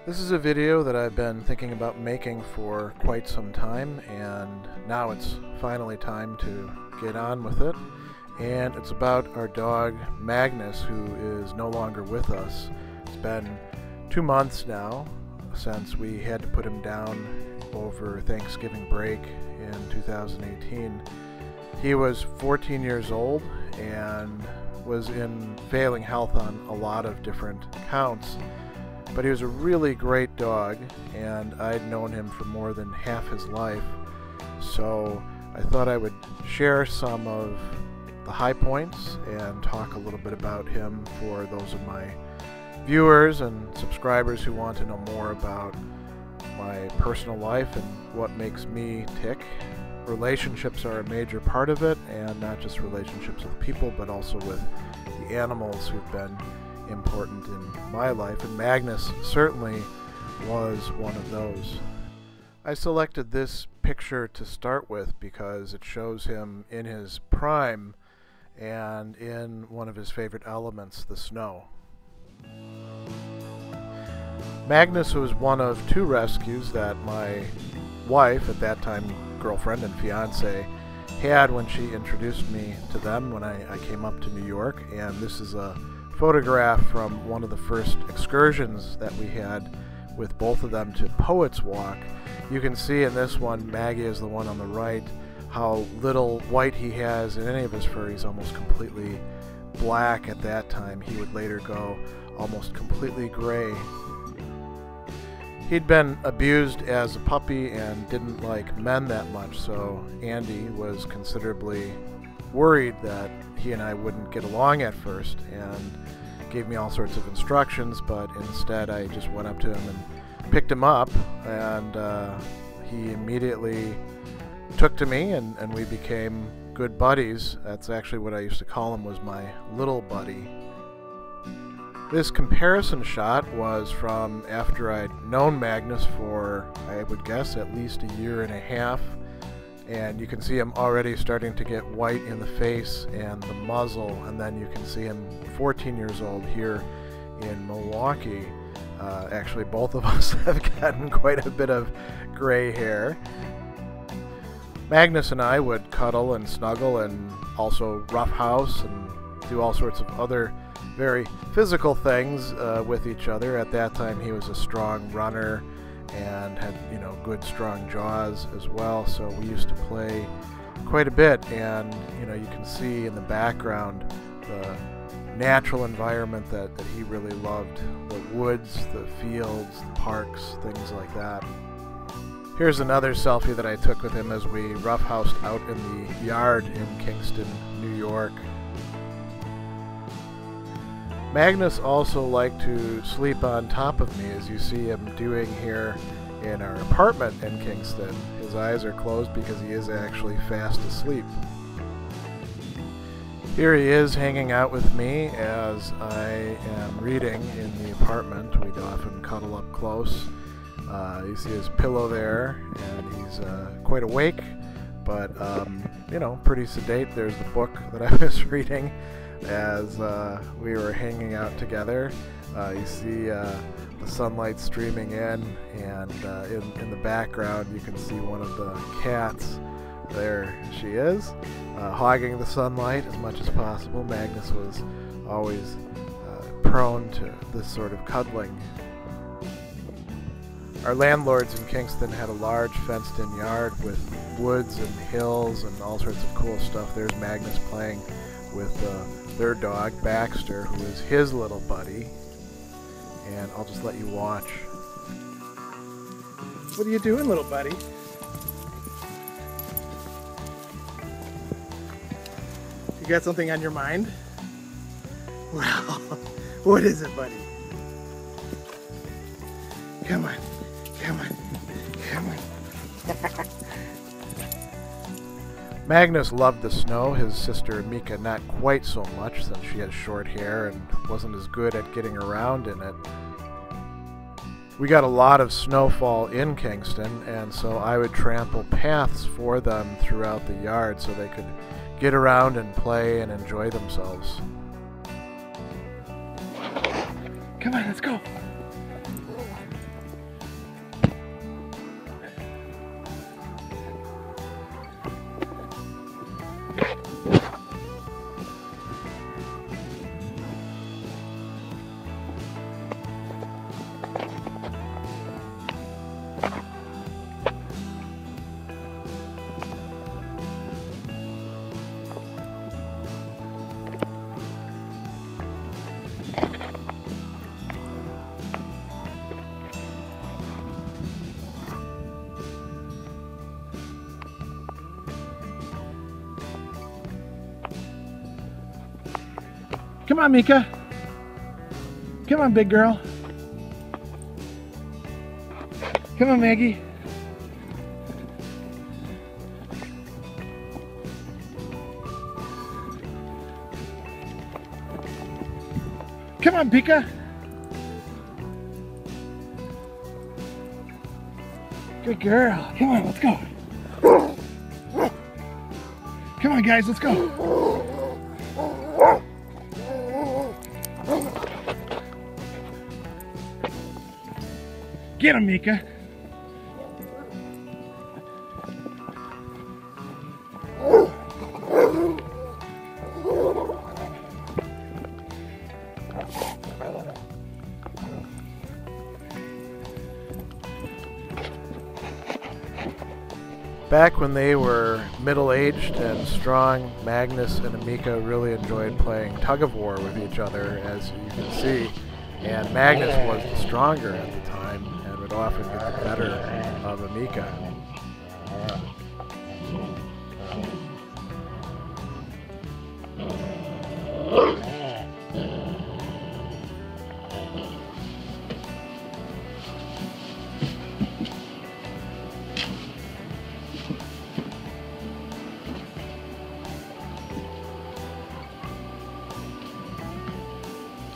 This is a video that I've been thinking about making for quite some time, and now it's finally time to get on with it. And it's about our dog Magnus, who is no longer with us. It's been 2 months now since we had to put him down over Thanksgiving break in 2018. He was 14 years old and was in failing health on a lot of different counts. But he was a really great dog, and I'd known him for more than half his life, so I thought I would share some of the high points and talk a little bit about him for those of my viewers and subscribers who want to know more about my personal life and what makes me tick. Relationships are a major part of it, and not just relationships with people, but also with the animals who've been important in my life, and Magnus certainly was one of those. I selected this picture to start with because it shows him in his prime and in one of his favorite elements, the snow. Magnus was one of 2 rescues that my wife, at that time girlfriend and fiance, had when she introduced me to them when I came up to New York. And this is a photograph from one of the first excursions that we had with both of them to Poets Walk. You can see in this one, Maggie is the one on the right, how little white he has in any of his fur. He's almost completely black at that time. He would later go almost completely gray. He'd been abused as a puppy and didn't like men that much, so Andy was considerably worried that he and I wouldn't get along at first, and gave me all sorts of instructions, but instead I just went up to him and picked him up, and he immediately took to me, and we became good buddies. That's actually what I used to call him, was my little buddy. This comparison shot was from after I'd known Magnus for, I would guess, at least 1.5 years. And you can see him already starting to get white in the face and the muzzle, and then you can see him 14 years old here in Milwaukee. Actually, both of us have gotten quite a bit of gray hair. Magnus and I would cuddle and snuggle and also roughhouse and do all sorts of other very physical things with each other. At that time, he was a strong runner and had, good strong jaws as well, so we used to play quite a bit. And you can see in the background the natural environment that he really loved, the woods, the fields, the parks, things like that. Here's another selfie that I took with him as we roughhoused out in the yard in Kingston, New York. Magnus also liked to sleep on top of me, as you see him doing here in our apartment in Kingston. His eyes are closed because he is actually fast asleep. Here he is hanging out with me as I am reading in the apartment. We'd often cuddle up close. You see his pillow there, and he's quite awake, but pretty sedate. There's the book that I was reading as we were hanging out together. You see the sunlight streaming in, and in the background you can see one of the cats. There she is, hogging the sunlight as much as possible. Magnus was always prone to this sort of cuddling. Our landlords in Kingston had a large fenced-in yard with woods and hills and all sorts of cool stuff. There's Magnus playing with their dog, Baxter, who is his little buddy. And I'll just let you watch. What are you doing, little buddy? You got something on your mind? Well, what is it, buddy? Come on, come on, come on. Magnus loved the snow. His sister Mika not quite so much, since she has short hair and wasn't as good at getting around in it. We got a lot of snowfall in Kingston, and so I would trample paths for them throughout the yard so they could get around and play and enjoy themselves. Come on, let's go. Come on, Mika. Come on, big girl. Come on, Maggie. Come on, Pika. Good girl. Come on, let's go. Come on, guys, let's go. Get him, Mika. Back when they were middle-aged and strong, Magnus and Amika really enjoyed playing tug-of-war with each other, as you can see. And Magnus was the stronger at the time and would often get the better of Amika.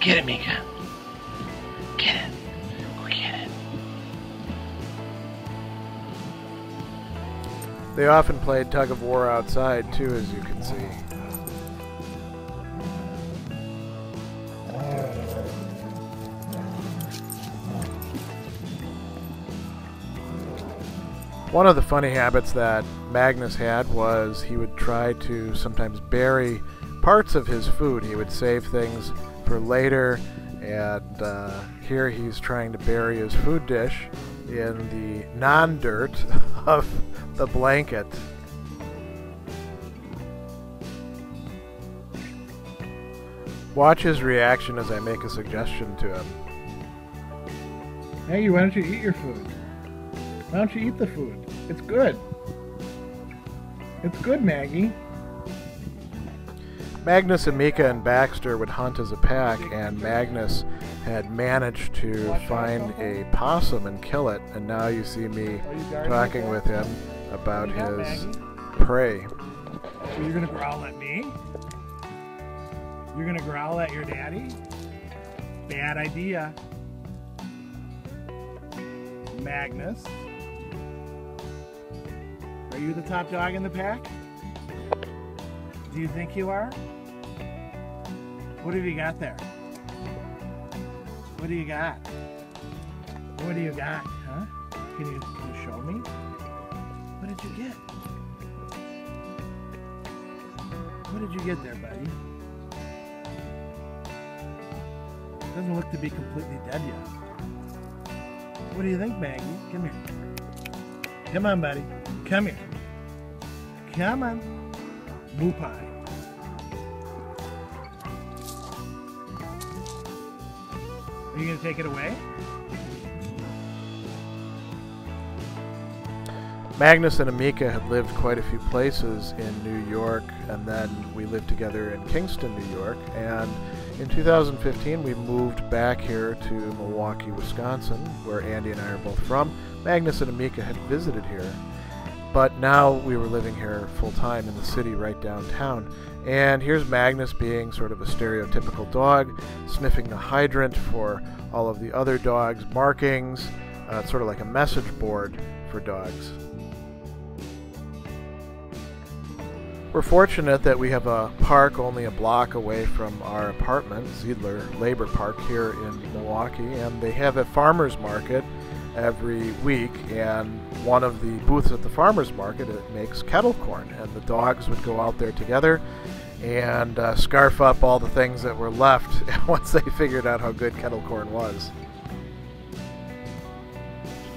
Get it, Mika. Get it. Go get it. They often played tug-of-war outside, too, as you can see. One of the funny habits that Magnus had was he would try to sometimes bury parts of his food. He would save things for later, and here he's trying to bury his food dish in the non-dirt of the blanket. Watch his reaction as I make a suggestion to him. Maggie, why don't you eat your food? Why don't you eat the food? It's good. It's good, Maggie. Magnus and Mika and Baxter would hunt as a pack, and Magnus had managed to find a possum and kill it, and now you see me talking with him about his prey. So you're gonna growl at me? You're gonna growl at your daddy? Bad idea. Magnus, are you the top dog in the pack? Do you think you are? What have you got there? What do you got? What do you got, huh? Can you show me? What did you get? What did you get there, buddy? Doesn't look to be completely dead yet. What do you think, Maggie? Come here. Come on, buddy. Come here. Come on. Moo pie. Are you going to take it away? Magnus and Amika had lived quite a few places in New York, and then we lived together in Kingston, New York, and in 2015 we moved back here to Milwaukee, Wisconsin, where Andy and I are both from. Magnus and Amika had visited here, but now we were living here full-time in the city right downtown. And here's Magnus being sort of a stereotypical dog, sniffing the hydrant for all of the other dogs' markings. It's sort of like a message board for dogs. We're fortunate that we have a park only a block away from our apartment, Zeidler Labor Park here in Milwaukee, and they have a farmer's market every week, and one of the booths at the farmer's market, it makes kettle corn, and the dogs would go out there together and scarf up all the things that were left once they figured out how good kettle corn was.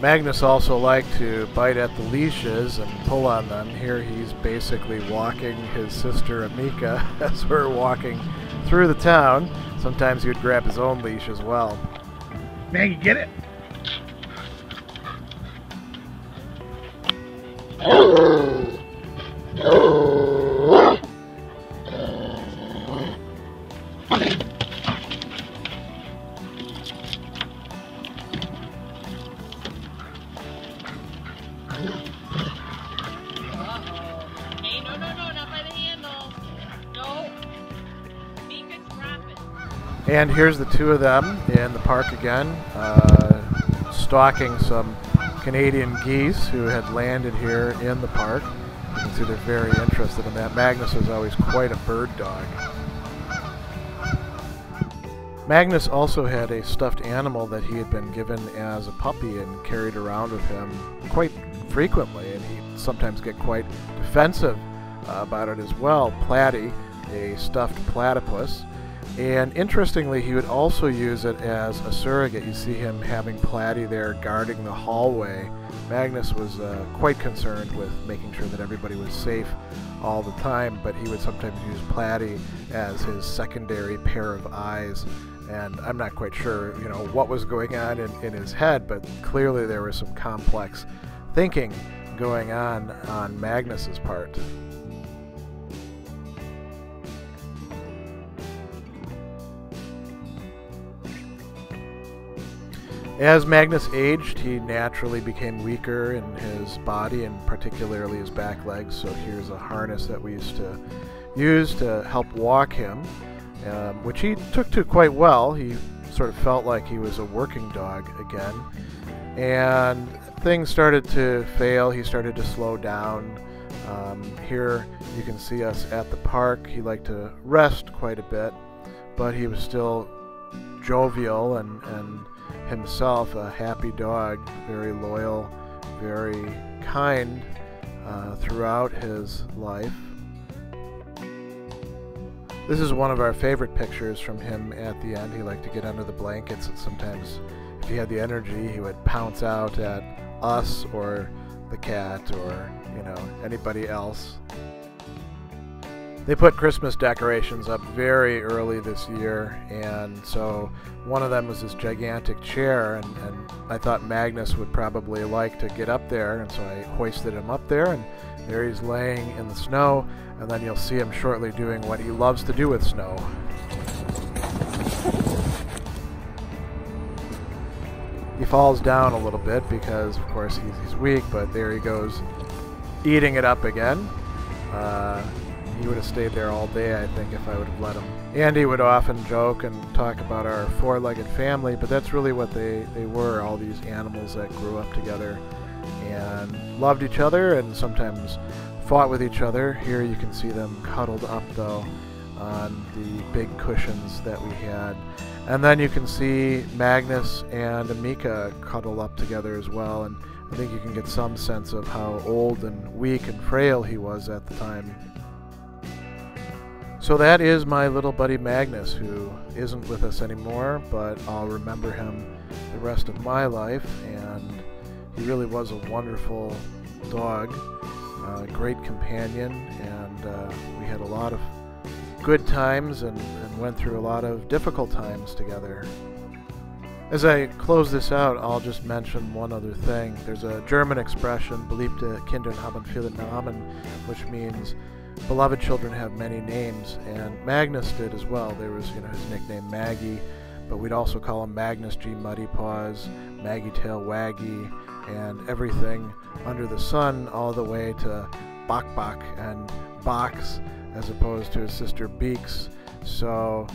Magnus also liked to bite at the leashes and pull on them. Here he's basically walking his sister Amika as we're walking through the town. Sometimes he would grab his own leash as well. Maggie, get it! Hey, no, not by the handle. No. Mika's rapping. And here's the two of them in the park again, stalking some Canadian geese who had landed here in the park. You can see they're very interested in that. Magnus is always quite a bird dog. Magnus also had a stuffed animal that he had been given as a puppy and carried around with him quite frequently, and he'd sometimes get quite defensive about it as well. Platy, a stuffed platypus. And interestingly, he would also use it as a surrogate. You see him having Platy there guarding the hallway. Magnus was quite concerned with making sure that everybody was safe all the time, but he would sometimes use Platy as his secondary pair of eyes. And I'm not quite sure, what was going on in his head, but clearly there was some complex thinking going on Magnus's part. As Magnus aged, he naturally became weaker in his body and particularly his back legs, so here's a harness that we used to use to help walk him, which he took to quite well. He sort of felt like he was a working dog again, and things started to fail. He started to slow down. Here you can see us at the park. He liked to rest quite a bit, but he was still jovial and himself a happy dog, very loyal, very kind throughout his life. This is one of our favorite pictures from him at the end. He liked to get under the blankets, and sometimes if he had the energy he would pounce out at us or the cat or anybody else. They put Christmas decorations up very early this year, and so one of them was this gigantic chair, and I thought Magnus would probably like to get up there, and so I hoisted him up there, and there he's laying in the snow, and then you'll see him shortly doing what he loves to do with snow. He falls down a little bit because, of course, he's weak, but there he goes eating it up again. He would have stayed there all day, I think, if I would have let him. Andy would often joke and talk about our four-legged family, but that's really what they were, all these animals that grew up together and loved each other and sometimes fought with each other. Here you can see them cuddled up, though, on the big cushions that we had. And then you can see Magnus and Amika cuddle up together as well, and I think you can get some sense of how old and weak and frail he was at the time. So that is my little buddy Magnus, who isn't with us anymore, but I'll remember him the rest of my life, and he really was a wonderful dog, a great companion, and we had a lot of good times and went through a lot of difficult times together. As I close this out, I'll just mention one other thing. There's a German expression, beliebte Kinder haben viele Namen, which means beloved children have many names, and Magnus did as well. There was, his nickname Maggie, but we'd also call him Magnus G. Muddy Paws, Maggie Tail Waggy, and everything under the sun, all the way to Bok Bok and Box, as opposed to his sister Beaks. So,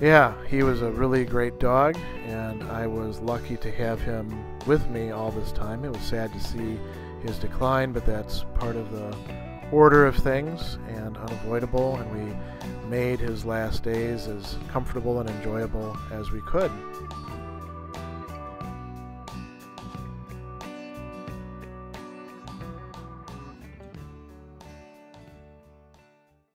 yeah, he was a really great dog, and I was lucky to have him with me all this time. It was sad to see his decline, but that's part of the order of things and unavoidable, and we made his last days as comfortable and enjoyable as we could.